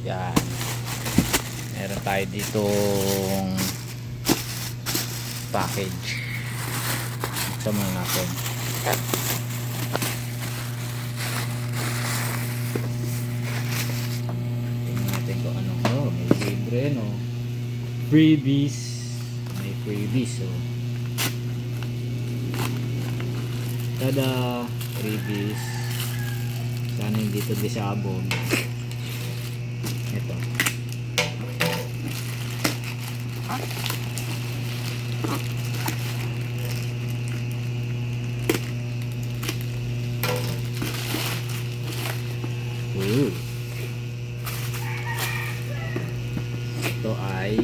Yan. Meron tayo ditong package. Buksan muna natin. Tingnan natin kung ano. Oh, may libre, no? Freebies. May freebies, oh. Tada! Freebies. Sana hindi ito disabog. Ito. Ito ay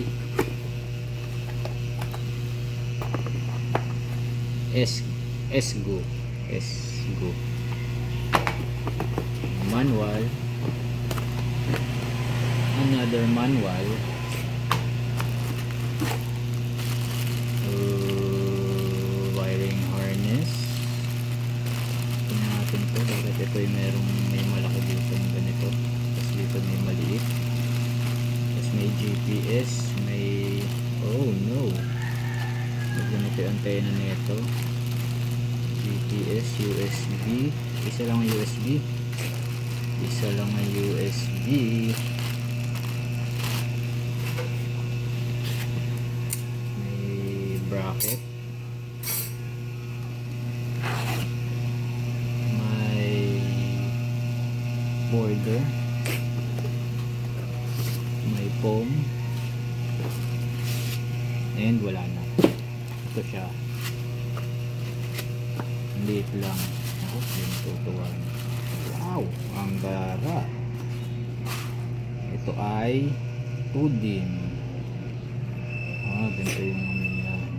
Esgo manual, another manual, wiring harness. Tingnan natin to, bakit ito ay may malaki dito yung ganito, tapos dito may maliit, tapos may GPS, may oh no, may ganito yung antena na ito, GPS, USB, isa lang ang USB, may bracket, may border, may foam, and wala na. Ito siya, liit lang. Ako, tinututuan. Wow, ang gara. Ito ay 2DIN. Ganito yung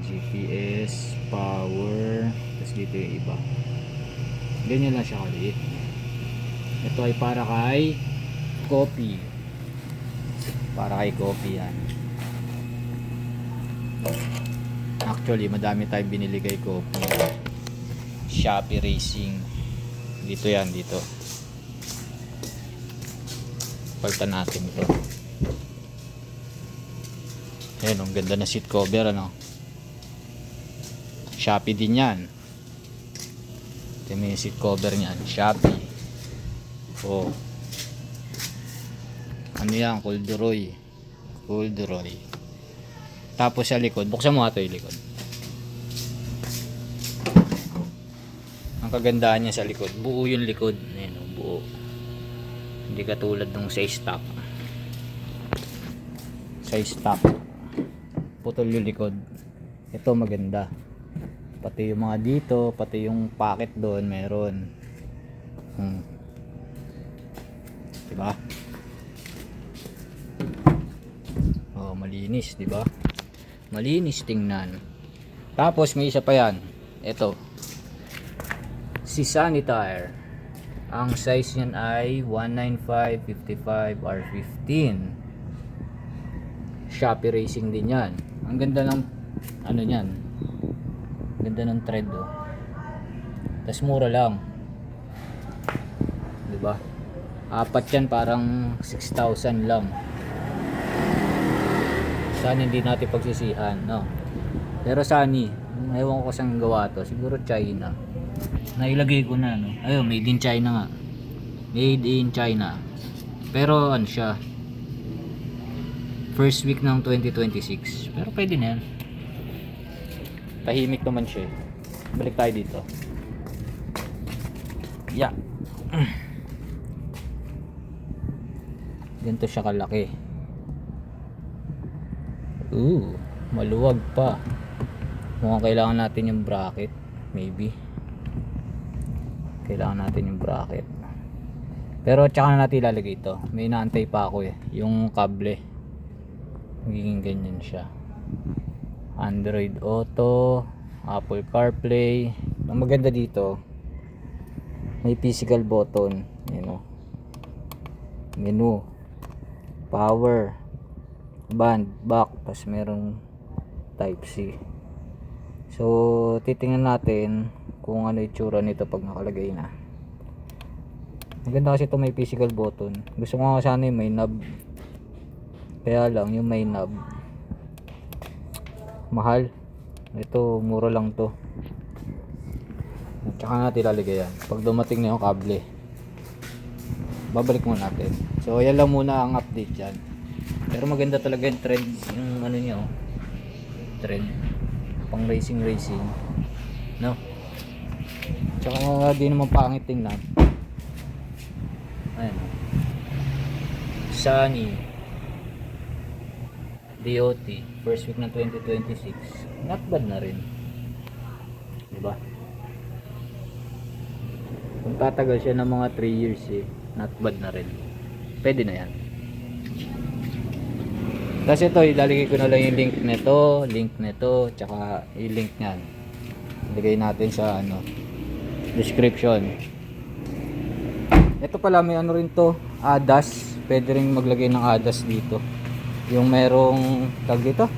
GPS, power, tapos dito yung iba. Ganyan lang siya kaliit. Ito ay para kay copy. Para kay copy yan. Actually, madami tayong binili kay copy. Shopee Racing. Dito yan, dito. Palitan natin ito. Ayan, ang ganda na seat cover, ano. Shopee din yan. Ito yung seat cover niyan, Shopee. Oh. Ano yan, corduroy. Tapos sa likod, buksan mo ito yung likod. Ang kagandahan niya sa likod, buo yung likod. Ayan, buo. Hindi katulad nung sa stock. Putol yung likod. Ito maganda. Pati yung mga dito, pati yung pocket doon meron. Diba? Oh, malinis, diba? Malinis tingnan. Tapos may isa pa yan. Ito. Si Sanitaire. Ang size niyan ay 195/55R15. Shopee Racing din yan. Ang ganda ng ano niyan. Ganda ng thread, oh. Tas mura lang. 'Di ba? Apat yan, parang 6,000 lang. Sana hindi natin pagsisihan, no? Pero Sani, ewan ko saan gawa to. Siguro China. Nailagay ko na, no? Ayun, made in China nga. Made in China. Pero ano siya, first week ng 2026. Pero pwede na yan. Tahimik naman siya. Balik tayo dito. Yeah. Ganito siya kalaki. Maluwag pa. Mukhang kailangan natin yung bracket. Maybe kailangan natin yung bracket. Pero tsaka na natin ilalagay ito. May inaantay pa ako eh. Yung kable. Magiging ganyan siya. Android Auto, Apple CarPlay. Ang maganda dito, may physical button. Yun o. Menu. Power. Band. Back. Tapos merong Type C. So, titingnan natin kung ano itsura nito pag nakalagay na. Maganda kasi ito, may physical button. Gusto ko nga sana may knob Kaya lang yung may knob mahal. Ito mura lang to. Tsaka natin ilalagay yan pag dumating na yung kable. Babalik muna natin. So yan lang muna ang update dyan. Pero maganda talaga yung trend, yung ano niya oh. Trend pang racing no. Tsaka di naman pangit tingnan. Ayan oh. Sunny DOT first week ng 2026, not bad na rin, diba? Kung tatagal siya ng mga 3 years not bad na rin, pwede na yan. Tapos ito ilalagay ko na lang yung link nito tsaka i-link nyan, ilagay natin sa ano, description. Ito pala may ano rin to, ADAS, pwede rin maglagay ng ADAS dito, yung merong tag dito,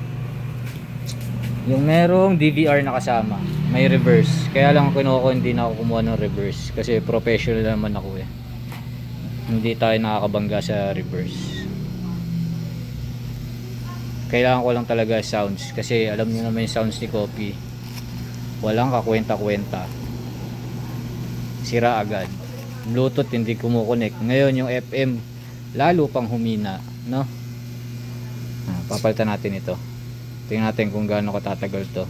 yung merong DVR na kasama, may reverse. Kaya lang kinuha ko, hindi na ako kumuha ng reverse kasi professional naman ako hindi tayo nakakabangga sa reverse. Kailangan ko lang talaga sounds kasi alam niyo naman yung sounds ni Kopi, walang kakwenta-kwenta, sira agad. Bluetooth hindi kumukonek. Ngayon yung FM lalo pang humina, no? Papalitan natin ito. Tingnan natin kung gaano katatagal to.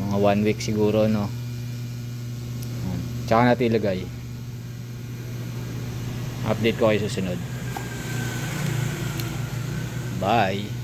Mga 1 week siguro, no? Tsaka natin ilagay. Update ko kayo susunod. Bye.